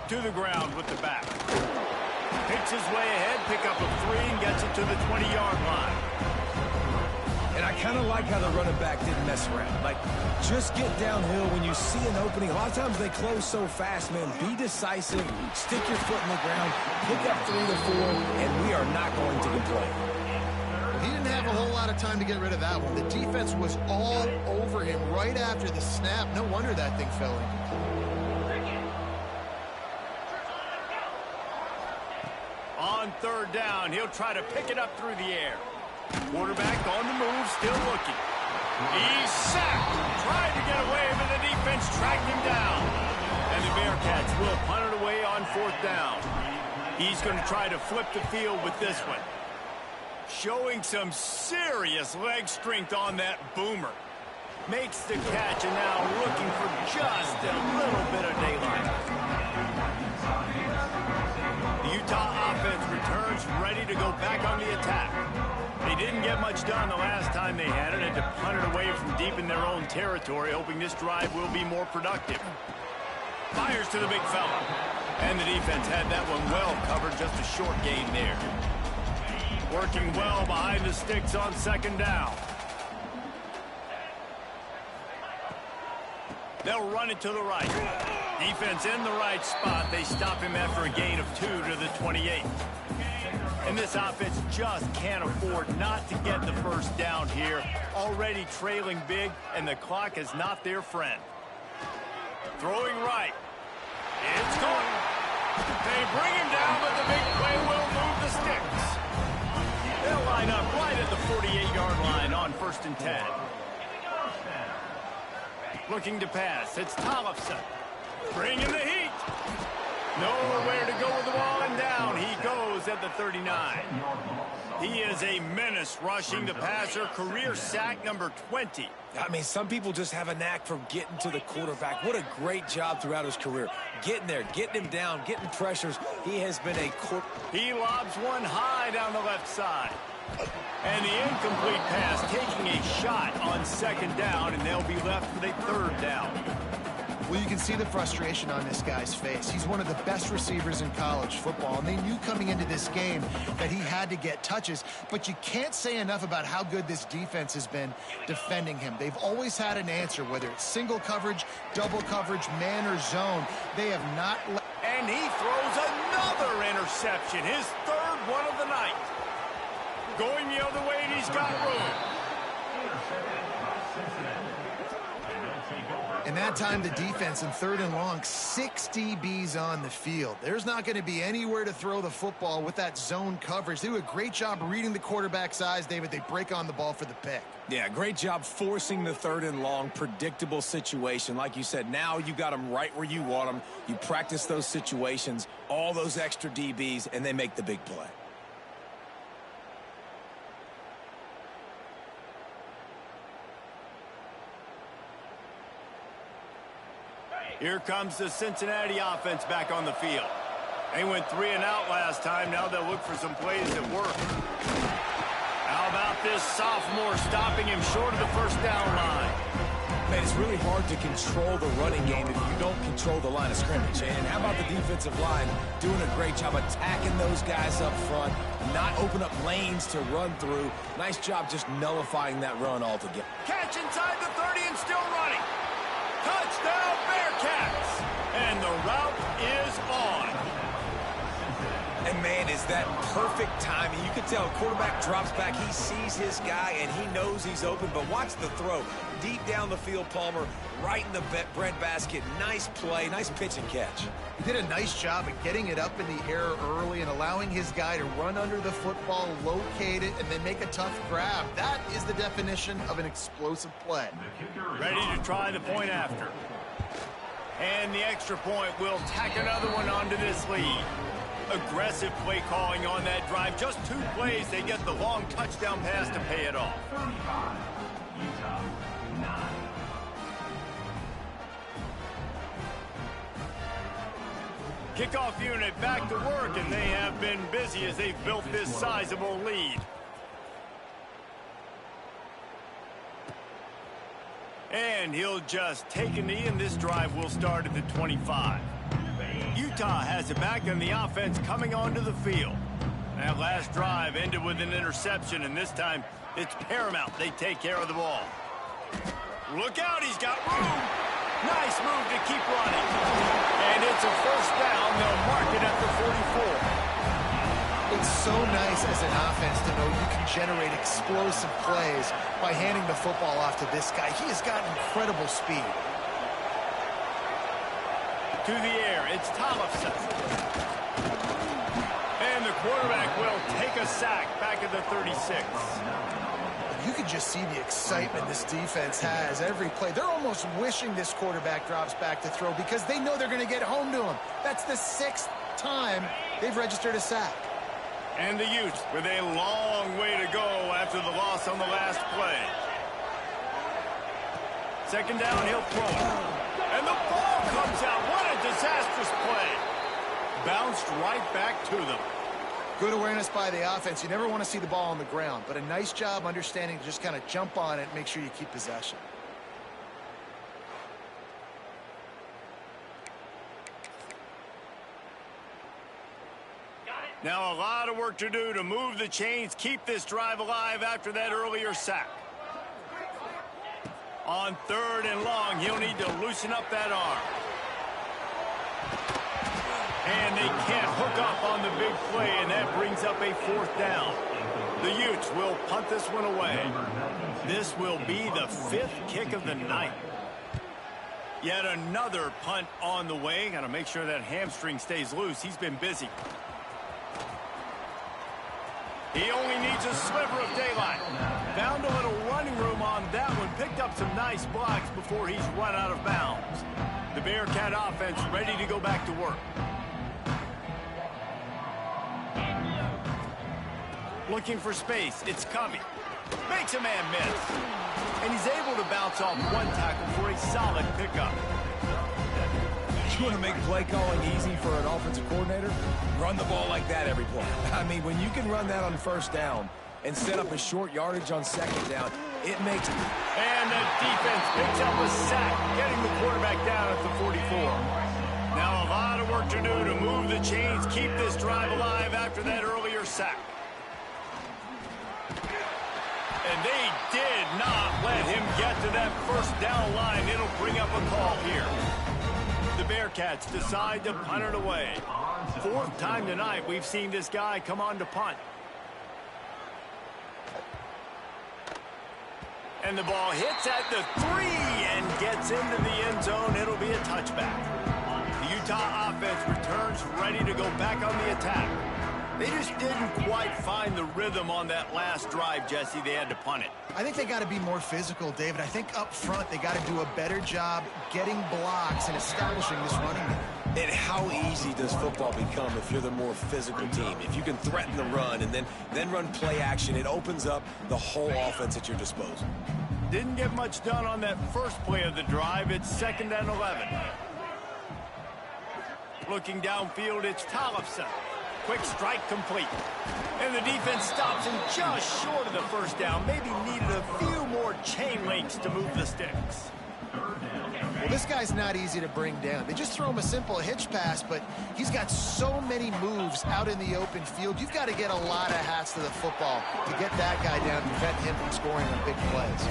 To the ground with the back. Picks his way ahead, pick up a 3, and gets it to the 20-yard line. And I kind of like how the running back didn't mess around. Like, just get downhill when you see an opening. A lot of times they close so fast, man. Be decisive, stick your foot in the ground, pick up 3 to 4, and we are not going to complain. He didn't have a whole lot of time to get rid of that one. The defense was all over him right after the snap. No wonder that thing fell in. On 3rd down, he'll try to pick it up through the air. Quarterback on the move, still looking. He's sacked. Tried to get away, but the defense tracked him down. And the Bearcats will punt it away on 4th down. He's going to try to flip the field with this one. Showing some serious leg strength on that boomer. Makes the catch, and now looking for just a little bit of daylight. The Utah offense returns ready to go back on the attack. They didn't get much done the last time they had it, and to punt it away from deep in their own territory, hoping this drive will be more productive. Fires to the big fella. And the defense had that one well covered, just a short gain there. Working well behind the sticks on 2nd down. They'll run it to the right. Defense in the right spot. They stop him after a gain of 2 to the 28. And this offense just can't afford not to get the 1st down here. Already trailing big, and the clock is not their friend. Throwing right. It's going. They bring him down, but the big play will move the sticks. They'll line up right at the 48-yard line on 1st and 10. Looking to pass. It's Tollefson. Bringing the heat. Nowhere to go with the ball, and down he goes is at the 39. He is a menace rushing the passer, career sack number 20. I mean, some people just have a knack for getting to the quarterback. What a great job throughout his career. Getting there, getting him down, getting pressures. He has been a He lobs one high down the left side. And the incomplete pass taking a shot on second down, and they'll be left with a third down. Well, you can see the frustration on this guy's face. He's one of the best receivers in college football, and they knew coming into this game that he had to get touches, but you can't say enough about how good this defense has been defending him. They've always had an answer, whether it's single coverage, double coverage, man or zone. They have not let... And he throws another interception, his third one of the night. Going the other way, and he's got room. And that time the defense in 3rd and long, 6 DBs on the field. There's not going to be anywhere to throw the football with that zone coverage. They do a great job reading the quarterback's eyes, David. They break on the ball for the pick. Yeah, great job forcing the 3rd and long, predictable situation. Like you said, now you got them right where you want them. You practice those situations, all those extra DBs, and they make the big play. Here comes the Cincinnati offense back on the field. They went 3 and out last time. Now they'll look for some plays that work. How about this sophomore stopping him short of the first down line? Man, it's really hard to control the running game if you don't control the line of scrimmage. And how about the defensive line doing a great job attacking those guys up front, not open up lanes to run through. Nice job just nullifying that run altogether. Catch inside the 30 and still running. Touchdown, Bearcats! And the route is on. And, man, is that perfect timing. You can tell quarterback drops back. He sees his guy, and he knows he's open. But watch the throw. Deep down the field, Palmer, right in the breadbasket. Nice play, nice pitch and catch. He did a nice job of getting it up in the air early and allowing his guy to run under the football, locate it, and then make a tough grab. That is the definition of an explosive play. Ready to try the point after. And the extra point will tack another one onto this lead. Aggressive play calling on that drive. Just 2 plays, they get the long touchdown pass to pay it off. Kickoff unit back to work, and they have been busy as they've built this sizable lead. And he'll just take a knee, and this drive will start at the 25. Utah has it back, and the offense coming onto the field. That last drive ended with an interception, and this time it's paramount they take care of the ball. Look out, he's got room. Nice move to keep running. And it's a first down. They'll mark it at the 44. It's so nice as an offense to know you can generate explosive plays by handing the football off to this guy. He has got incredible speed. To the air, it's Tollefson. And the quarterback will take a sack back at the 36. You can just see the excitement this defense has every play. They're almost wishing this quarterback drops back to throw because they know they're going to get home to him. That's the 6th time they've registered a sack. And the Utes with a long way to go after the loss on the last play. Second down, he'll throw it. And the ball comes out. What a disastrous play. Bounced right back to them. Good awareness by the offense. You never want to see the ball on the ground, but a nice job understanding to just kind of jump on it and make sure you keep possession. Now a lot of work to do to move the chains, keep this drive alive after that earlier sack. On 3rd and long, he'll need to loosen up that arm. And they can't hook up on the big play, and that brings up a 4th down. The Utes will punt this one away. This will be the 5th kick of the night. Yet another punt on the way. Got to make sure that hamstring stays loose. He's been busy. He only needs a sliver of daylight. Found a little running room on that one. Picked up some nice blocks before he's run out of bounds. The Bearcat offense ready to go back to work. Looking for space. It's Covey. Makes a man miss. And he's able to bounce off one tackle for a solid pickup. You want to make play calling easy for an offensive coordinator? Run the ball like that every play. I mean, when you can run that on first down and set up a short yardage on second down, it makes... And the defense picks up a sack, getting the quarterback down at the 44. Now a lot of work to do to move the chains, keep this drive alive after that earlier sack. And they did not let him get to that first down line. It'll bring up a call here. The Bearcats decide to punt it away. Fourth time tonight we've seen this guy come on to punt. And the ball hits at the 3 and gets into the end zone. It'll be a touchback. The Utah offense returns ready to go back on the attack. They just didn't quite find the rhythm on that last drive, Jesse. They had to punt it. I think they got to be more physical, David. I think up front they got to do a better job getting blocks and establishing this running game. And how easy does football become if you're the more physical team? If you can threaten the run and then run play action, it opens up the whole offense at your disposal. Didn't get much done on that first play of the drive. It's 2nd and 11. Looking downfield, it's Tollefson. Quick strike complete. And the defense stops him just short of the first down. Maybe needed a few more chain links to move the sticks. Well, this guy's not easy to bring down. They just throw him a simple hitch pass, but he's got so many moves out in the open field. You've got to get a lot of hats to the football to get that guy down and prevent him from scoring on big plays.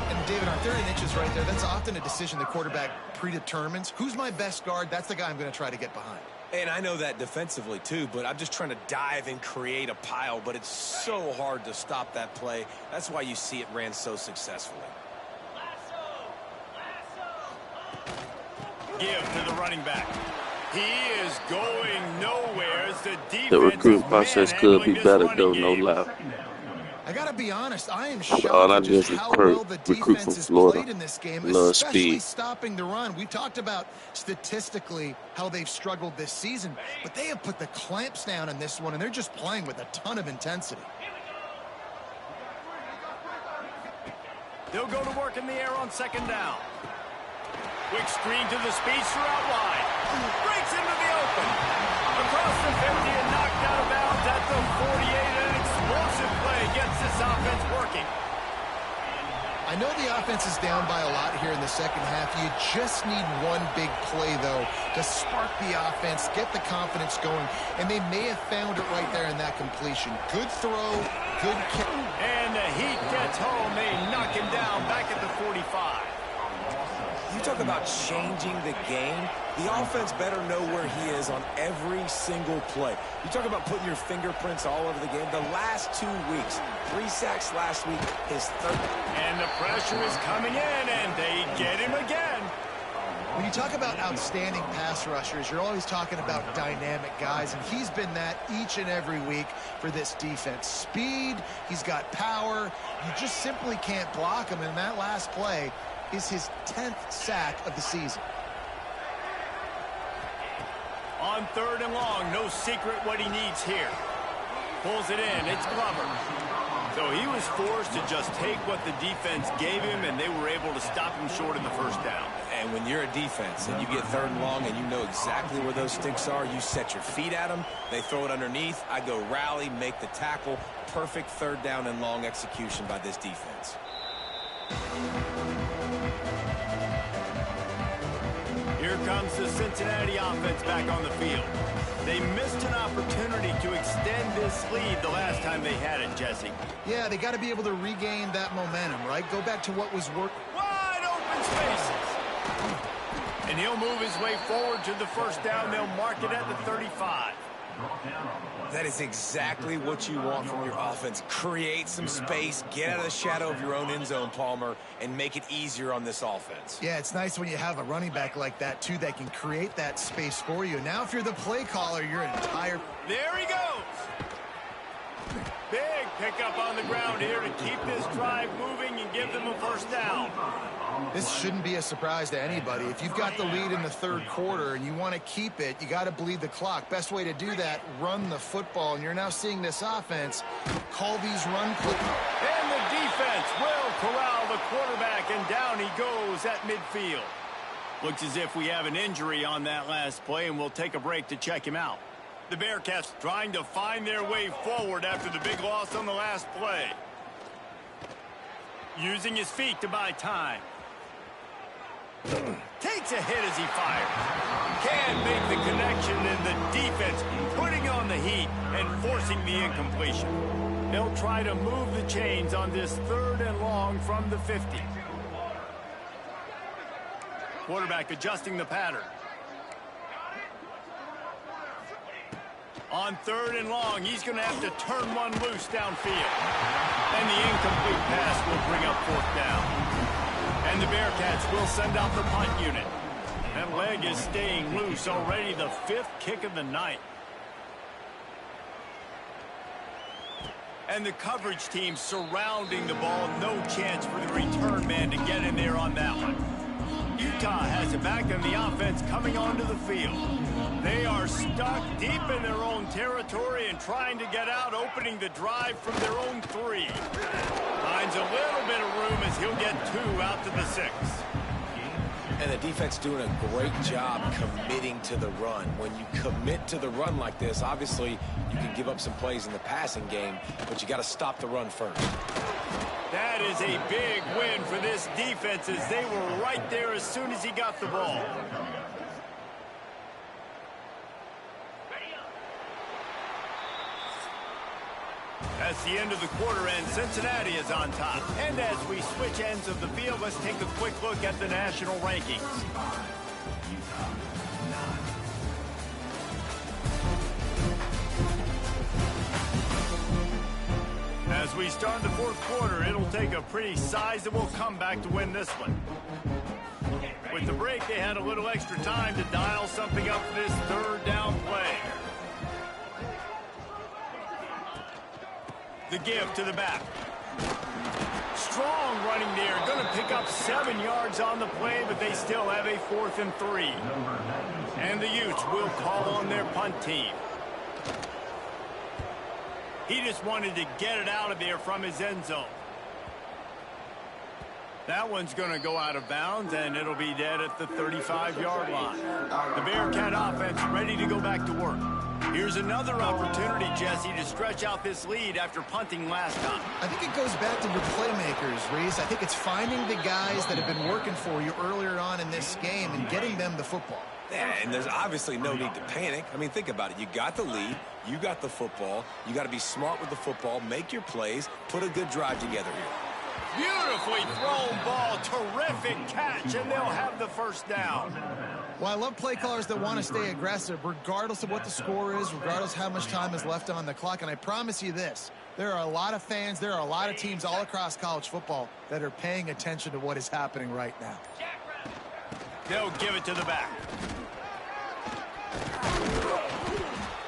And David, on 3rd and inches right there, that's often a decision the quarterback predetermines. Who's my best guard? That's the guy I'm going to try to get behind. And I know that defensively, too, but I'm just trying to dive and create a pile, but it's so hard to stop that play. That's why you see it ran so successfully. Give to the running back. He is going nowhere as the defense. The recruit process could be better, though, no lie. I gotta be honest, I am shocked All I at do is just how well the defense has played in this game, especially stopping the run. We talked about statistically how they've struggled this season, but they have put the clamps down in this one, and they're just playing with a ton of intensity. They'll go to work in the air on 2nd down. Quick screen to the speedster out wide. Breaks into the open. Across the 50 and knocked out of bounds at the 48. An explosive play gets this offense working. I know the offense is down by a lot here in the second half. You just need one big play, though, to spark the offense, get the confidence going, and they may have found it right there in that completion. Good throw, good kick. And the heat gets home. They knock him down back at the 45. You talk about changing the game. The offense better know where he is on every single play. You talk about putting your fingerprints all over the game. The last 2 weeks, 3 sacks last week, his 3rd. And the pressure is coming in, and they get him again. When you talk about outstanding pass rushers, you're always talking about dynamic guys, and he's been that each and every week for this defense. Speed, he's got power. You just simply can't block him, and that last play is his 10th sack of the season. On 3rd and long, no secret what he needs here. Pulls it in, it's Glover. So he was forced to just take what the defense gave him, and they were able to stop him short of the first down. And when you're a defense and you get 3rd and long and you know exactly where those sticks are, you set your feet at them, they throw it underneath, I go rally, make the tackle. Perfect 3rd down and long execution by this defense. Here comes the Cincinnati offense back on the field. They missed an opportunity to extend this lead the last time they had it, Jesse. Yeah, they got to be able to regain that momentum, right? Go back to what was working. Wide open spaces. And he'll move his way forward to the first down. They'll mark it at the 35. That is exactly what you want from your offense. Create some space, get out of the shadow of your own end zone, Palmer, and make it easier on this offense. Yeah, it's nice when you have a running back like that, too, that can create that space for you. Now, if you're the play caller, your entire... There he goes. Big pickup on the ground here to keep this drive moving and give them a first down. This shouldn't be a surprise to anybody. If you've got the lead in the third quarter and you want to keep it, you got to bleed the clock. Best way to do that, run the football. And you're now seeing this offense call these run plays. And the defense will corral the quarterback, and down he goes at midfield. Looks as if we have an injury on that last play, and we'll take a break to check him out. The Bearcats trying to find their way forward after the big loss on the last play. Using his feet to buy time. Takes a hit as he fires. Can't make the connection, and the defense putting on the heat and forcing the incompletion. They'll try to move the chains on this 3rd and long from the 50. Quarterback adjusting the pattern. On 3rd and long, he's going to have to turn one loose downfield. And the incomplete pass will bring up 4th down. And the Bearcats will send out the punt unit. That leg is staying loose, already the 5th kick of the night. And the coverage team surrounding the ball. No chance for the return man to get in there on that one. Utah has it back, and the offense coming onto the field. They are stuck deep in their own territory and trying to get out, opening the drive from their own 3. Finds a little bit of room as he'll get 2 out to the 6. And the defense doing a great job committing to the run. When you commit to the run like this, obviously you can give up some plays in the passing game, but you got to stop the run first. That is a big win for this defense, as they were right there as soon as he got the ball. That's the end of the quarter, and Cincinnati is on top. And as we switch ends of the field, let's take a quick look at the national rankings. As we start the 4th quarter, it'll take a pretty sizable comeback to win this one. With the break, they had a little extra time to dial something up for this 3rd down play. The give to the back. Strong running there. Going to pick up 7 yards on the play, but they still have a 4th and 3. And the Utes will call on their punt team. He just wanted to get it out of there from his end zone. That one's going to go out of bounds, and it'll be dead at the 35-yard line. The Bearcat offense ready to go back to work. Here's another opportunity, Jesse, to stretch out this lead after punting last time. I think it goes back to your playmakers, Reese. I think it's finding the guys that have been working for you earlier on in this game and getting them the football. Yeah, and there's obviously no need to panic. I mean, think about it. You got the lead. You got the football. You got to be smart with the football. Make your plays. Put a good drive together here. Beautifully thrown ball. Terrific catch, and they'll have the first down. Well, I love play callers that want to stay aggressive regardless of what the score is, regardless how much time is left on the clock. And I promise you this, there are a lot of fans, there are a lot of teams all across college football that are paying attention to what is happening right now. They'll give it to the back.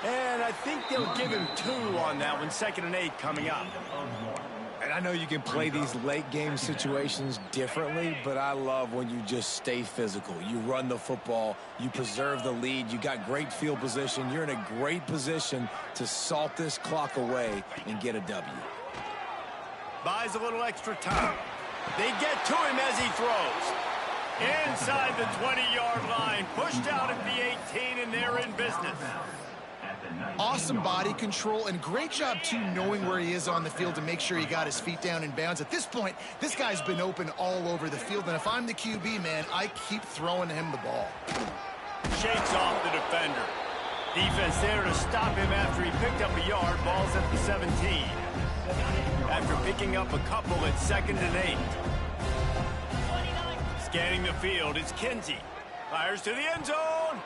And I think they'll give him 2 on that one. 2nd and 8 coming up. And I know you can play these late game situations differently, but I love when you just stay physical. You run the football, you preserve the lead, you got great field position. You're in a great position to salt this clock away and get a W. Buys a little extra time. They get to him as he throws. Inside the 20-yard line, pushed out at the 18, and they're in business. Awesome body control and great job, too, knowing where he is on the field to make sure he got his feet down in bounds. At this point, this guy's been open all over the field, and if I'm the QB, man, I keep throwing him the ball. Shakes off the defender. Defense there to stop him after he picked up a yard. Ball's at the 17. After picking up a couple at 2nd and 8. Scanning the field, it's Kinsey. Fires to the end zone.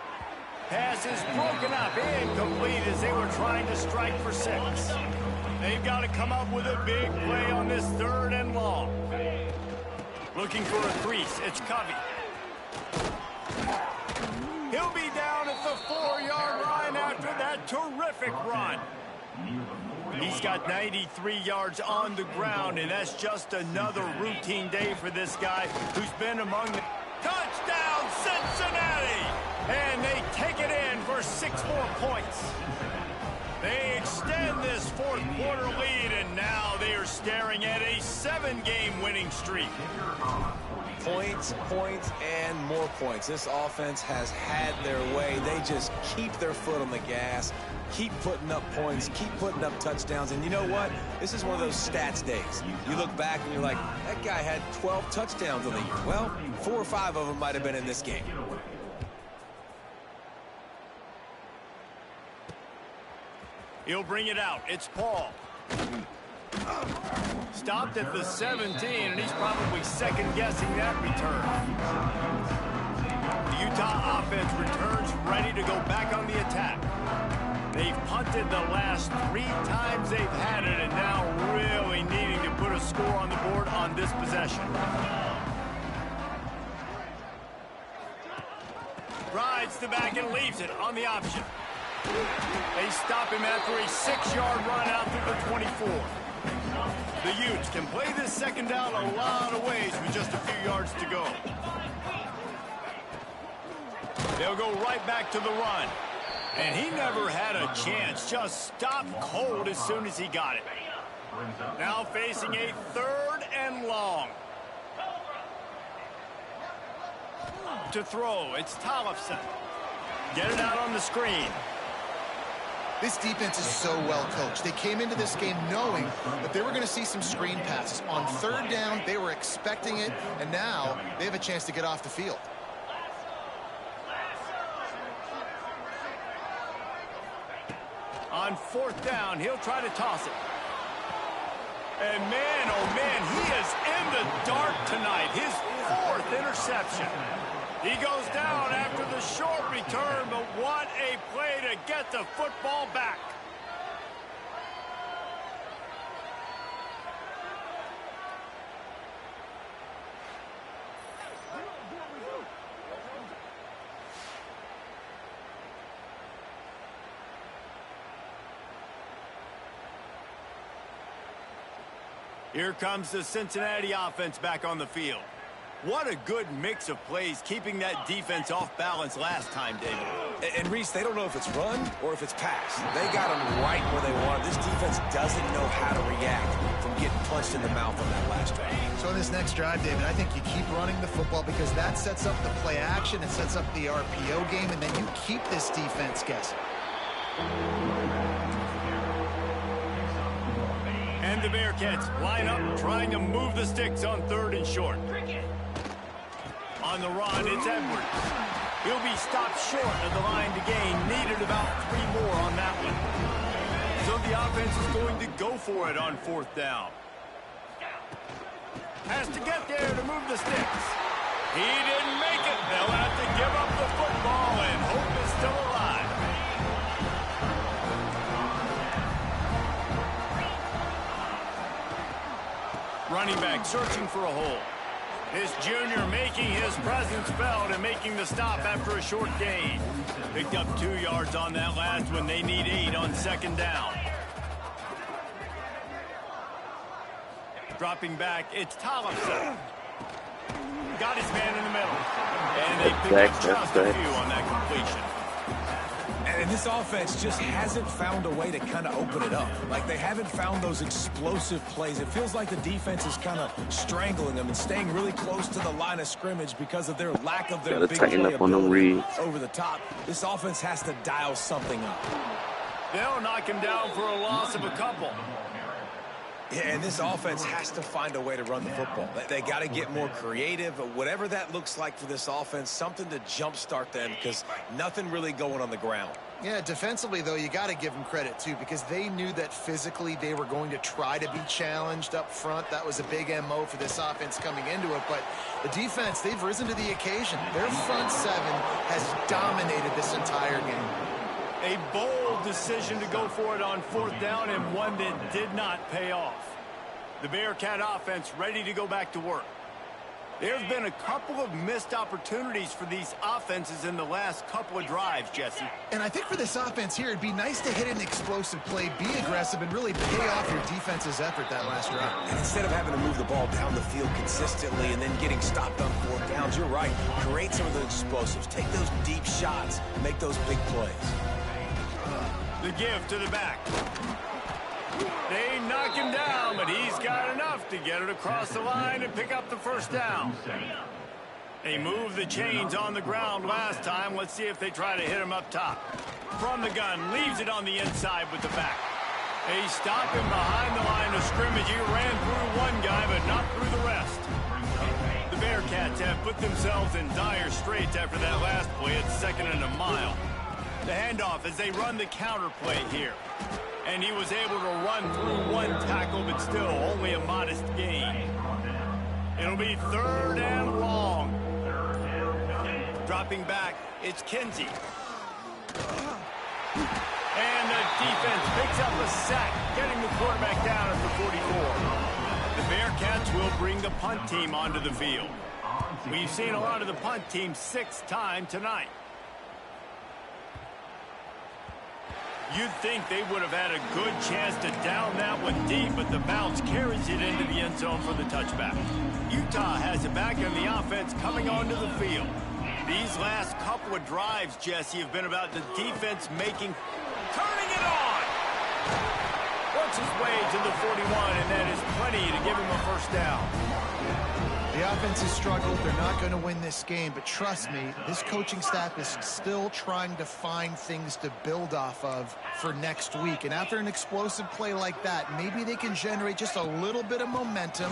Pass is broken up, incomplete as they were trying to strike for 6. They've got to come up with a big play on this 3rd and long. Looking for a crease, it's Covey. He'll be down at the 4-yard line after that terrific run. He's got 93 yards on the ground, and that's just another routine day for this guy who's been among the... Touchdown, Cincinnati! And they take it in for 6 more points. They extend this fourth quarter lead, and now they are staring at a 7-game winning streak. Points, points, and more points. This offense has had their way. They just keep their foot on the gas, keep putting up points, keep putting up touchdowns. And you know what? This is one of those stats days. You look back and you're like, that guy had 12 touchdowns on the year. Well, 4 or 5 of them might have been in this game. He'll bring it out. It's Paul. Stopped at the 17, and he's probably second-guessing that return. The Utah offense returns ready to go back on the attack. They've punted the last 3 times they've had it, and now really needing to put a score on the board on this possession. Rides the back and leaves it on the option. They stop him after a 6-yard run out through the 24. The Utes can play this second down a lot of ways with just a few yards to go. They'll go right back to the run. And he never had a chance. Just stopped cold as soon as he got it. Now facing a 3rd and long. To throw, it's Tollefson. Get it out on the screen. This defense is so well coached. They came into this game knowing that they were going to see some screen passes. On 3rd down, they were expecting it, and now they have a chance to get off the field. On 4th down, he'll try to toss it. And man, oh man, he is in the dark tonight. His 4th interception. He goes down after the short return, but what a play to get the football back. Here comes the Cincinnati offense back on the field. What a good mix of plays, keeping that defense off balance last time, David. And Reese, they don't know if it's run or if it's pass. They got them right where they want. This defense doesn't know how to react from getting punched in the mouth on that last drive. So in this next drive, David, I think you keep running the football because that sets up the play action, it sets up the RPO game, and then you keep this defense guessing. And the Bearcats line up, trying to move the sticks on 3rd and short. On the run, it's Edwards. He'll be stopped short of the line to gain. Needed about 3 more on that one. So the offense is going to go for it on 4th down. Has to get there to move the sticks. He didn't make it. They'll have to give up the football, and hope is still alive. Running back searching for a hole. This junior making his presence felt and making the stop after a short gain. Picked up 2 yards on that last one. They need 8 on 2nd down. Dropping back, it's Tollefson. Got his man in the middle. And they picked up just a few on that completion. And this offense just hasn't found a way to kind of open it up. Like, they haven't found those explosive plays. It feels like the defense is kind of strangling them and staying really close to the line of scrimmage because of their lack of their big play ability over the top. This offense has to dial something up. They'll knock him down for a loss of a couple. Yeah, and this offense has to find a way to run the football. They got to get more creative. Whatever that looks like for this offense, something to jumpstart them because nothing really going on the ground. Yeah, defensively, though, you got to give them credit, too, because they knew that physically they were going to try to be challenged up front. That was a big MO for this offense coming into it. But the defense, they've risen to the occasion. Their front 7 has dominated this entire game. A bold decision to go for it on 4th down, and one that did not pay off. The Bearcat offense ready to go back to work. There have been a couple of missed opportunities for these offenses in the last couple of drives, Jesse. And I think for this offense here, it'd be nice to hit an explosive play, be aggressive, and really pay off your defense's effort that last drive. And instead of having to move the ball down the field consistently and then getting stopped on 4th downs, you're right. Create some of those explosives. Take those deep shots. Make those big plays. The give to the back. They knock him down, but he's got enough to get it across the line and pick up the first down. They moved the chains on the ground last time. Let's see if they try to hit him up top. From the gun, leaves it on the inside with the back. They stop him behind the line of scrimmage. He ran through one guy, but not through the rest. The Bearcats have put themselves in dire straits after that last play at 2nd and a mile. The handoff as they run the counter play here. And he was able to run through one tackle, but still only a modest gain. It'll be 3rd and long. Dropping back, it's Kinsey. And the defense picks up a sack, getting the quarterback down at the 44. The Bearcats will bring the punt team onto the field. We've seen a lot of the punt team 6th time tonight. You'd think they would have had a good chance to down that one deep, but the bounce carries it into the end zone for the touchback. Utah has it back, and the offense coming onto the field. These last couple of drives, Jesse, have been about the defense turning it on. Works his way to the 41, and that is plenty to give him a first down. The offense has struggled. They're not going to win this game, but trust me, this coaching staff is still trying to find things to build off of for next week. And after an explosive play like that, maybe they can generate just a little bit of momentum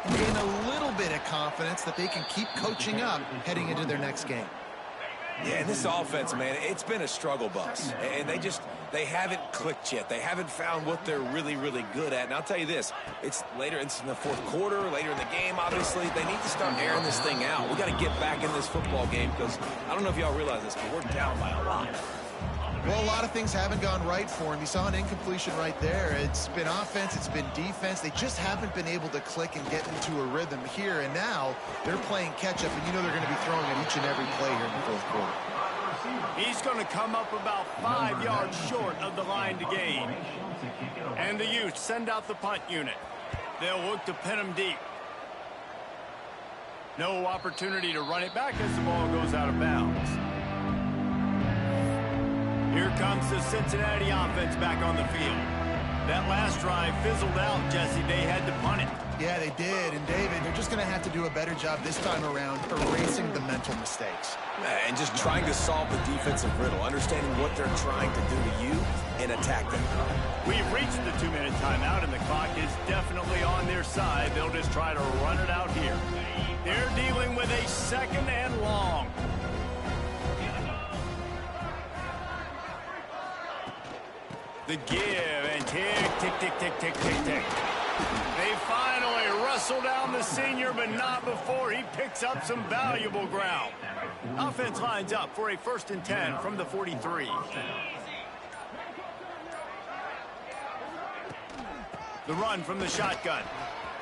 and gain a little bit of confidence that they can keep coaching up heading into their next game. Yeah, and this offense, man, it's been a struggle bus. And they haven't clicked yet. They haven't found what they're really, really good at. And I'll tell you this, it's later in the 4th quarter, later in the game, obviously. They need to start airing this thing out. We got to get back in this football game because I don't know if y'all realize this, but we're down by a lot. Well, a lot of things haven't gone right for him. You saw an incompletion right there. It's been offense, it's been defense. They just haven't been able to click and get into a rhythm here. And now they're playing catch-up, and you know they're going to be throwing at each and every play here in the 4th quarter. He's going to come up about 5 yards short of the line to gain. And the Utes send out the punt unit. They'll look to pin him deep. No opportunity to run it back as the ball goes out of bounds. Here comes the Cincinnati offense back on the field. That last drive fizzled out, Jesse. They had to punt it. Yeah, they did. And, David, they're just going to have to do a better job this time around erasing the mental mistakes. And just trying to solve the defensive riddle, understanding what they're trying to do to you and attack them. We've reached the 2-minute timeout, and the clock is definitely on their side. They'll just try to run it out here. They're dealing with a 2nd and long. The give, and tick, tick, tick, tick, tick, tick, tick. They finally wrestle down the senior, but not before he picks up some valuable ground. Offense lines up for a 1st and 10 from the 43. The run from the shotgun.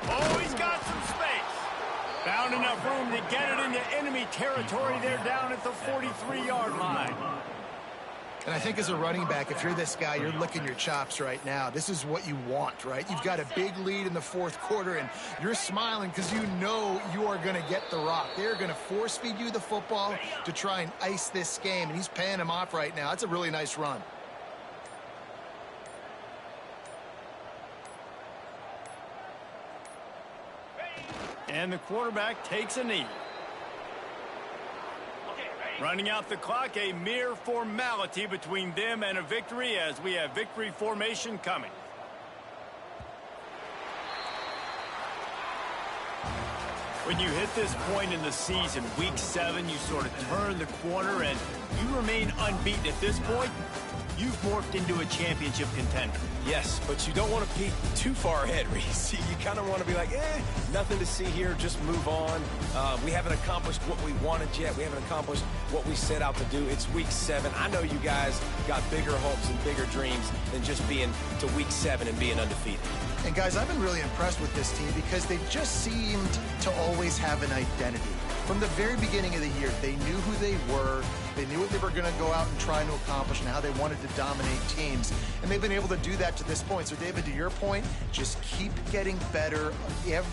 Oh, he's got some space. Found enough room to get it into enemy territory. They're down at the 43-yard line. And I think as a running back, if you're this guy, you're licking your chops right now. This is what you want, right? You've got a big lead in the 4th quarter, and you're smiling because you know you are going to get the rock. They're going to force-feed you the football to try and ice this game, and he's paying him off right now. That's a really nice run. And the quarterback takes a knee. Running out the clock, a mere formality between them and a victory as we have victory formation coming. When you hit this point in the season, week 7, you sort of turn the corner and you remain unbeaten at this point. you've morphed into a championship contender. Yes, but you don't want to peek too far ahead, Reese. You kind of want to be like, nothing to see here, just move on. We haven't accomplished what we wanted yet. We haven't accomplished what we set out to do. It's week 7. I know you guys got bigger hopes and bigger dreams than just being to week 7 and being undefeated. And guys, I've been really impressed with this team because they've just seemed to always have an identity. From the very beginning of the year, they knew who they were. They knew what they were going to go out and try to accomplish and how they wanted to dominate teams. And they've been able to do that to this point. So, David, to your point, just keep getting better every